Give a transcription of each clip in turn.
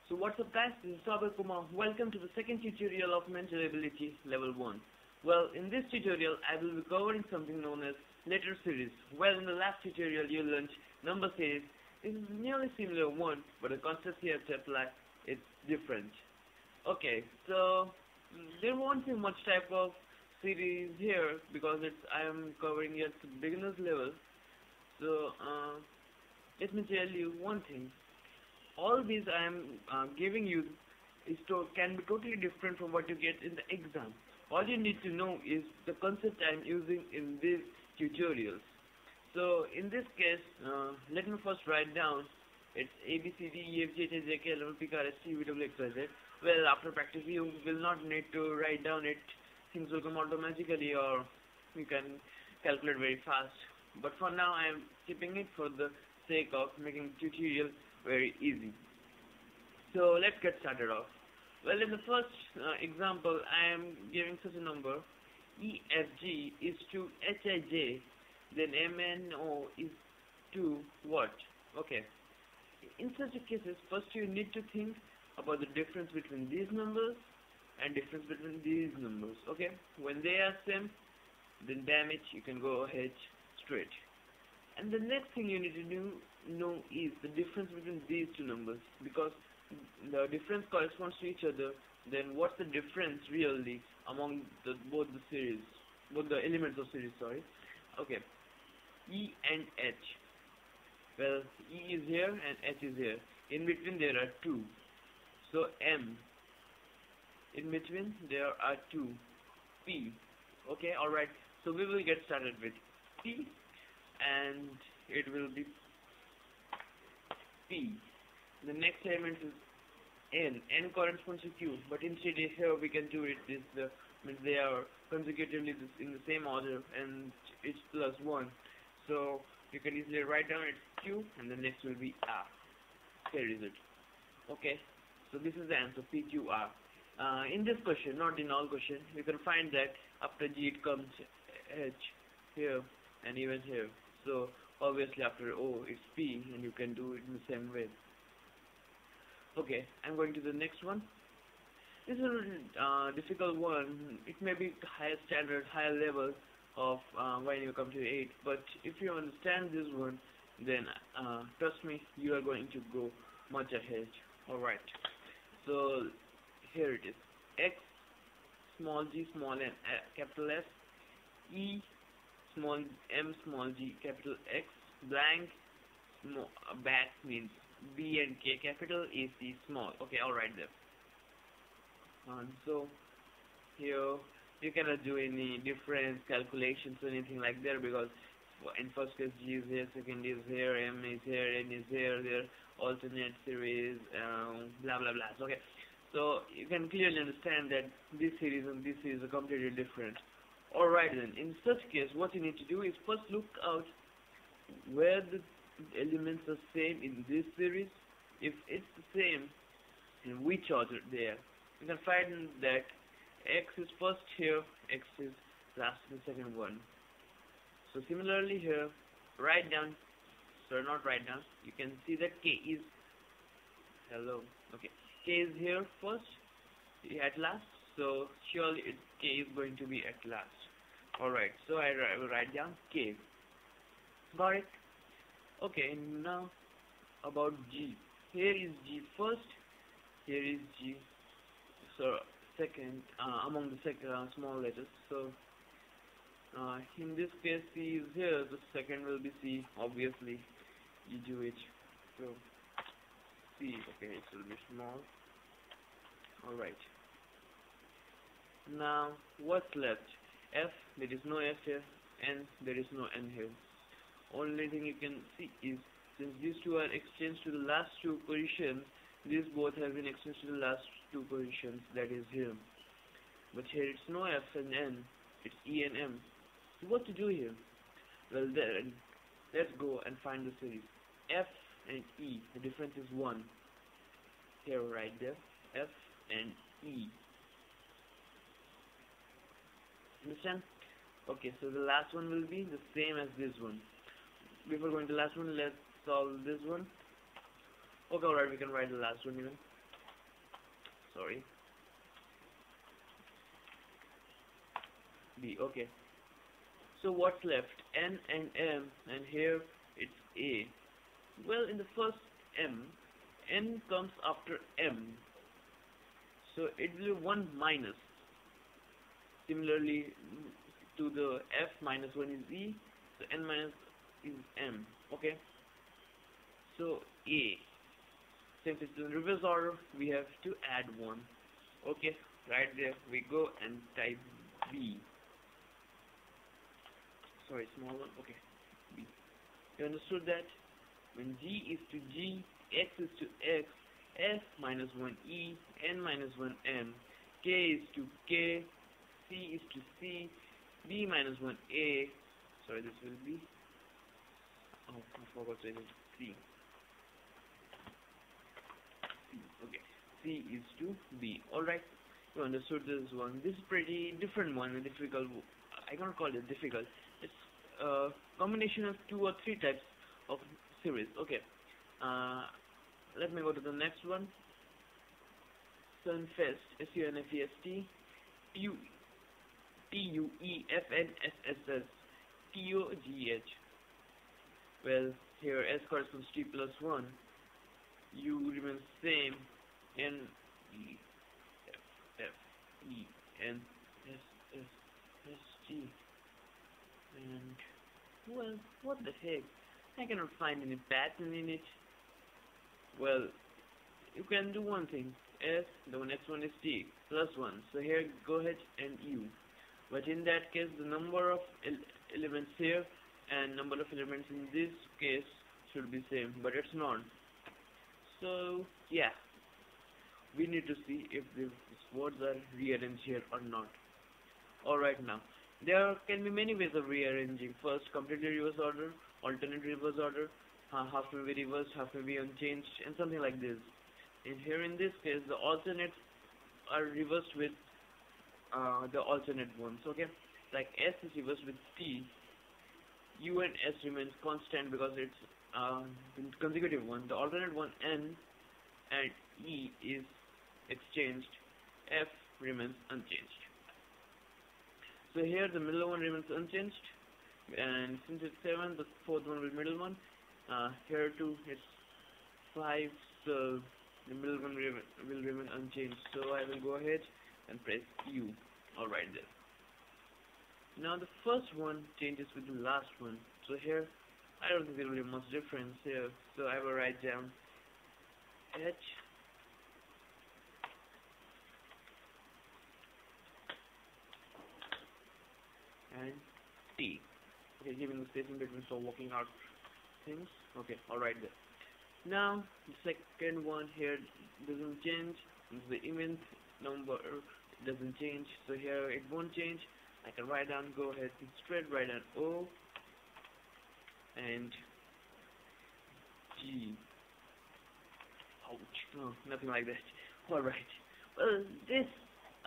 So what's up guys, this is Sabar Kumar. Welcome to the second tutorial of Mental Ability Level 1. Well, in this tutorial I will be covering something known as letter series. Well, in the last tutorial you learned number series. This is nearly similar one, but the concept here to apply is different. Okay, so there won't be much type of series here because I am covering at the beginner's level. So let me tell you one thing. All these I am giving you can be totally different from what you get in the exam. All you need to know is the concept I am using in these tutorials. So in this case, let me first write down it's A, B, C, D, E, F, G, H, I, J, K, L, M, N, P, Q, R, S, T, U, V, W, X, Y, Z. Well, after practice you will not need to write down it. Things will come automatically or you can calculate very fast. But for now I am keeping it for the sake of making tutorial very easy. So let's get started off. Well, in the first example I am giving such a number EFG is to HIJ, then MNO is to what? Okay. In such a cases, first you need to think about the difference between these numbers and difference between these numbers. Okay, when they are same, then damn it, you can go ahead straight. And the next thing you need to know is the difference between these two numbers, because the difference corresponds to each other. Then what's the difference really among both the elements of series? Sorry. Okay, E and H. Well, E is here and H is here. In between there are two. So M. In between there are two. P. Okay, alright. So we will get started with P, and it will be P. The next element is N. N corresponds to Q, but instead here we can do it means they are consecutively in the same order and it's plus 1. So you can easily write down it's Q and the next will be R. Here is it. Okay, so this is the answer, PQR. In this question, not in all questions, you can find that after G it comes H here and even here. So obviously after O it's P, and you can do it in the same way. Okay, I'm going to the next one. This is a difficult one. It may be higher standard, higher level of when you come to 8, but if you understand this one, then trust me, you are going to go much ahead. Alright, so here it is. X, small g, small n, capital S, E, small m, small g, capital X, blank, bat means B and K, capital A, C, small. Okay, alright there. So here you cannot do any difference calculations or anything like that, because in first case G is here, second is here, M is here, N is here, there alternate series, blah blah blah. Okay, so you can clearly understand that this series and this series are completely different. Alright then, in such case what you need to do is first look out where the elements are same in this series. If it's the same, in which order they are. You can find that X is first here, X is last in the second one. So similarly here, write down, not write down, you can see that K is, okay, K is here first, at last, so surely K is going to be at last. Alright, so I will write down K. Got it? Okay, now about G. Here is G first, here is G, so second, among the small letters. So in this case C is here, the second will be C, obviously. You do it. So C, okay, it will be small. Alright. Now what's left? F, there is no F here, N, there is no N here. Only thing you can see is, since these two are exchanged to the last two positions, these both have been exchanged to the last two positions, that is here. But here it's no F and N, it's E and M. So what to do here? Well then, let's go and find the series. F and E, the difference is 1. Here right there, F and E. Understand? Okay, so the last one will be the same as this one. Before going to the last one, let's solve this one. Okay, alright, we can write the last one even. sorry, B. Okay, so what's left? N and M, and here it's A. Well, in the first M, N comes after M, so it will be 1 minus. Similarly to the F, minus 1 is E, so N minus is M. Okay, so A. Since it's in reverse order, we have to add 1. Okay, right there we go and type B. Sorry, small one. Okay, B. You understood that? When G is to G, X is to X, F minus 1 E, N minus 1 M, K is to K, C is to C, B minus 1 A. Sorry, this will be. Oh, I forgot to say C. Okay, C is to B. Alright, you understood this one. This is pretty different one, a difficult. I can't call it difficult. It's a combination of 2 or 3 types of series. Okay, let me go to the next one. Sunfest, SUNFEST, TUEFNSSS, TOGH. Well, here S corresponds to T plus 1. U remains same. N E F F E N S S S T. And well, what the heck? I cannot find any pattern in it. Well, you can do one thing. S, the next one is T plus 1. So here go ahead and U. But in that case, the number of elements here and number of elements in this case should be same, but it's not. So yeah, we need to see if these words are rearranged here or not. Alright, now there can be many ways of rearranging. First, completely reverse order, alternate reverse order, half may be reversed, half may be unchanged, and something like this. And here in this case, the alternates are reversed with the alternate ones. Okay, like S is reversed with T. U and S remains constant because it's consecutive one. The alternate one N and E is exchanged. F remains unchanged. So here the middle one remains unchanged, and since it's 7, the fourth one will be middle one. Here too it's 5, so the middle one will remain unchanged. So I will go ahead and press U. Alright then. Now the first one changes with the last one. So here I don't think there will be much difference here. So I will write down H and T. Okay, giving the spacing between for working out things. Okay, alright then. Now the second one here doesn't change. The event number doesn't change. So here it won't change. I can write down, go ahead and straight write down O and G. Ouch. No, nothing like that. Alright. Well, these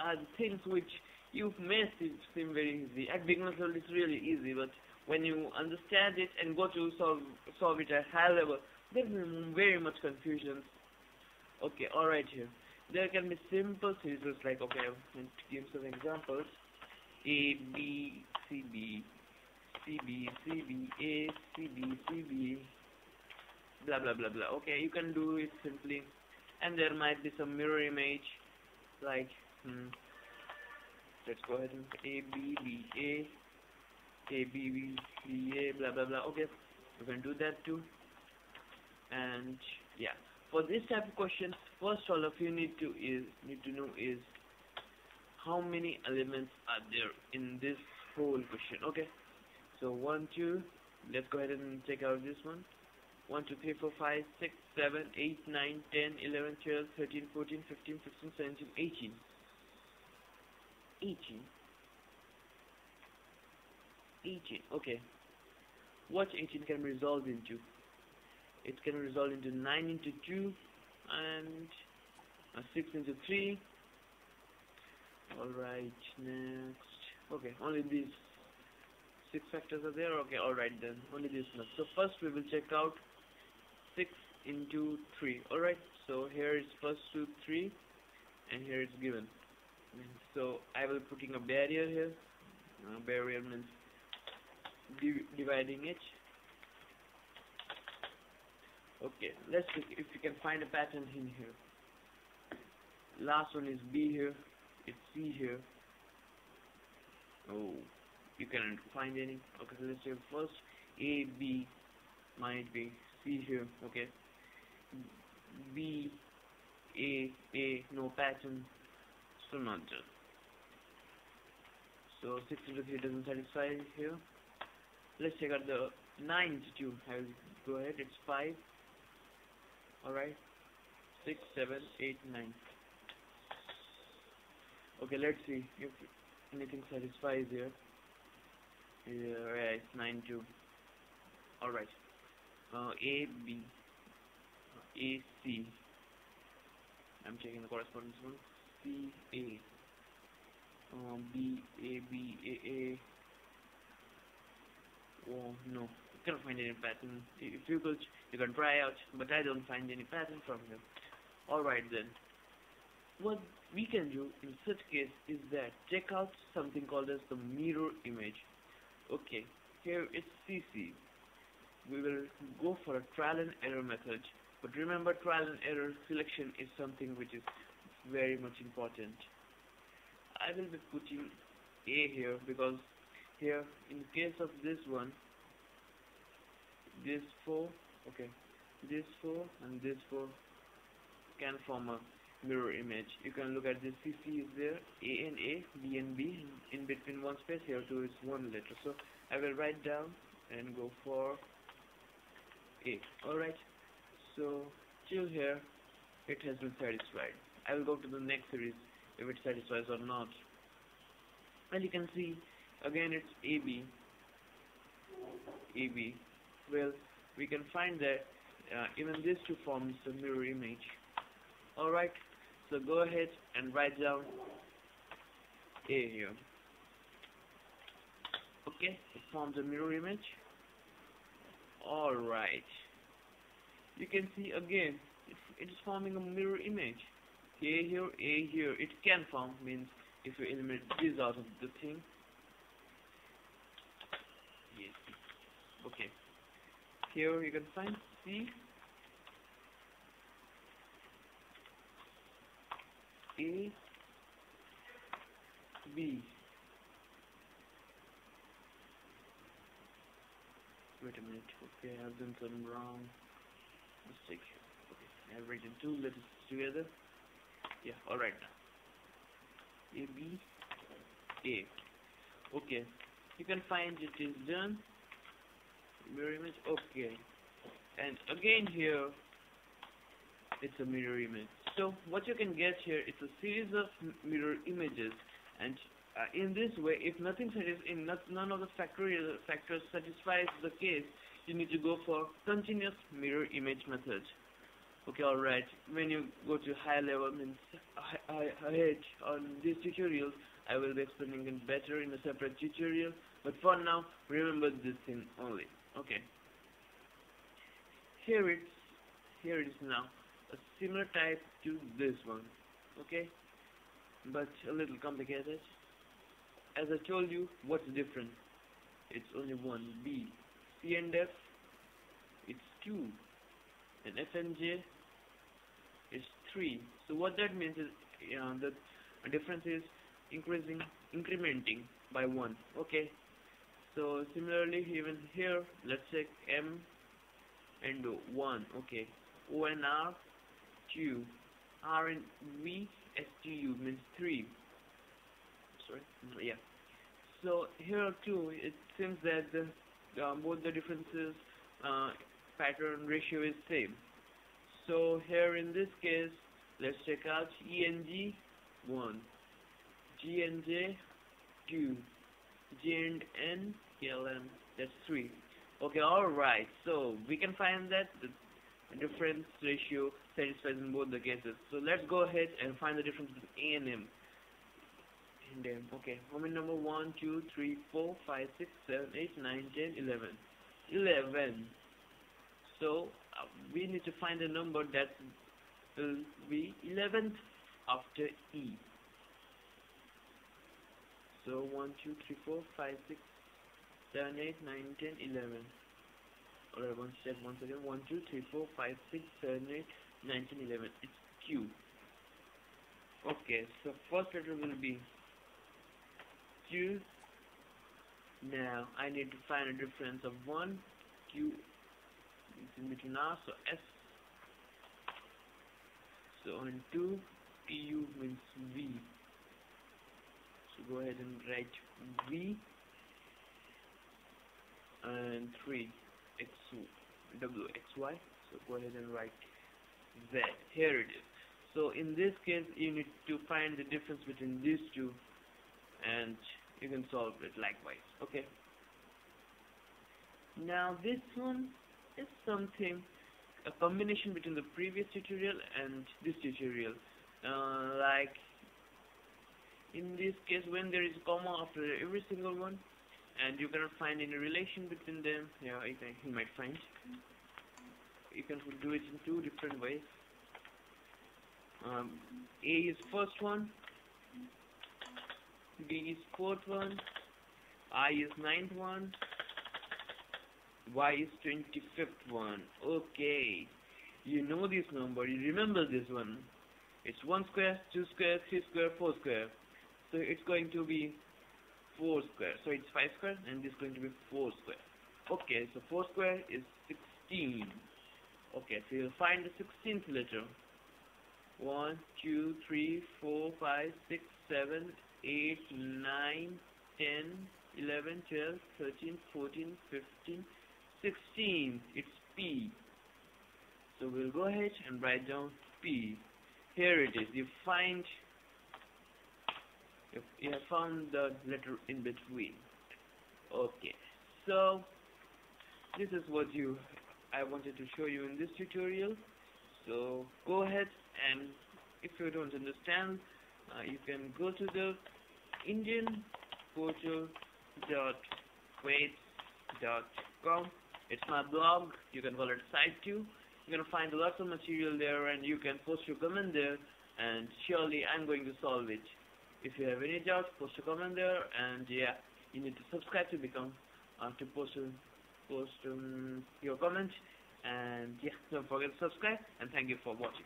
are the things which you may seem very easy. At beginner's level it's really easy, but when you understand it and go to solve it at high level, there will be very much confusion. Okay, alright here. There can be simple series like, okay, I'm going to give some examples. A, B, C, B, C, B, C, B, A, C, B, C, B, blah, blah, blah, blah. Okay, you can do it simply. And there might be some mirror image, like, let's go ahead and A, B, B, A, B, B, C, A, blah, blah, blah. Okay, you can do that too. And, yeah. For this type of questions, first all of you need to know is how many elements are there in this whole question. Okay, so 1, 2, let's go ahead and check out this one. 1, 2, 3, 4, 5, 6, 7, 8, 9, 10, 11, 12, 13, 14, 15, 16, 17, 18. 18. Okay, what 18 can be resolved into? It can resolve into 9 into 2 and 6 into 3. Alright, next. Okay, only these 6 factors are there. Okay, alright then, only this much. So first we will check out 6 into 3. Alright, so here is first to 3 and here it's given. So I will putting a barrier here. Barrier means dividing it. Okay, let's see if we can find a pattern in here. Last one is B here, it's C here. Oh, you cannot find any. Okay, so let's say first A, B might be C here. Okay, B, A, no pattern, so not done. So 6 into 3 doesn't satisfy here. Let's check out the 9 into 2. I will go ahead, it's 5. Alright, 6, 7, 8, 9. Okay, let's see if anything satisfies here. Yeah, it's 9, 2. Alright, A, B, A, C. I'm checking the correspondence one. C, A. B, A, B, A. Oh no, you cannot find any pattern. If you could, you can try out, but I don't find any pattern from here. Alright then, what we can do in such case is that check out something called as the mirror image. Okay, here it's CC. We will go for a trial and error method, but remember, trial and error selection is something which is very much important. I will be putting A here because here in case of this one, this 4, okay, this 4 and this 4 can form a mirror image. You can look at this. CC is there, A and A, B and B, in between one space. Here too is one letter, so I will write down and go for A. Alright, so till here it has been satisfied. I will go to the next series if it satisfies or not. And you can see again it's AB. AB. Well, we can find that even these two forms a mirror image. Alright, so go ahead and write down A here. Okay, it forms a mirror image. Alright, you can see again it is forming a mirror image. A here, A here. It can form, means if you eliminate this out of the thing. Yes. Okay. Here you can find C, A, B. Wait a minute. Okay, I have done some wrong mistake. Okay, I have written two letters together. Yeah, alright. A, B, A. Okay, you can find it is done. Mirror image, okay. And again here, it's a mirror image. So what you can get here is a series of mirror images, and in this way, if nothing none of the factors satisfies the case, you need to go for continuous mirror image method. Okay, alright. When you go to high level, means ahead on these tutorials, I will be explaining it better in a separate tutorial. But for now, remember this thing only. Okay. Here it is now a similar type to this one. Okay, but a little complicated. As I told you, what's different? It's only one. B, C and F, it's 2, and F and J is 3. So what that means is the difference is incrementing by 1. Okay. So similarly, even here, let's check M and 1. Okay. O and R, 2. R and V, S T U means 3. Sorry. Yeah. So here too, it seems that both the differences pattern ratio is same. So here in this case, let's check out E and G, 1. G and J, 2. J and N, KLM, that's 3. Okay, alright. So we can find that the difference ratio satisfies in both the cases. So let's go ahead and find the difference between A and M. And M. Okay, how many number? 1, 2, 3, 4, 5, 6, 7, 8, 9, 10, 11. 11. So we need to find a number that will be 11th after E. So 1, 2, 3, 4, 5, 6, 7, 8, 9, 10, 11. Alright, one step once again. 1, 2, 3, 4, 5, 6, 7, 8, 9, 10, 11. It's Q. Okay, so first letter will be Q. Now I need to find a difference of 1. Q is in between R, so S. So in 2, PU means V. So go ahead and write V. And 3, WXY. So go ahead and write Z. Here it is. So in this case, you need to find the difference between these two, and you can solve it likewise. Okay. Now this one is something, a combination between the previous tutorial and this tutorial. Like in this case, when there is a comma after every single one, and you cannot find any relation between them, yeah, you might find. You can do it in two different ways. A is first one, B is fourth one, I is ninth one, Y is 25th one. Okay, you know this number, you remember this one. It's 1 square, 2 square, 3 square, 4 square. So it's going to be 4 square. So it's 5 square, and this is going to be 4 square. Okay, so 4 square is 16. Okay, so you'll find the 16th letter. 1, 2, 3, 4, 5, 6, 7, 8, 9, 10, 11, 12, 13, 14, 15, 16. It's P. So we'll go ahead and write down P. Here it is. You have found the letter in between. Okay. So this is what I wanted to show you in this tutorial. So go ahead, and if you don't understand, you can go to the indianportal.quates.com. It's my blog. You can call it site too. You're going to find lots of material there, and you can post your comment there, and surely I'm going to solve it. If you have any doubts, post a comment there, and yeah, you need to subscribe to post your comment, and yeah, don't forget to subscribe, and thank you for watching.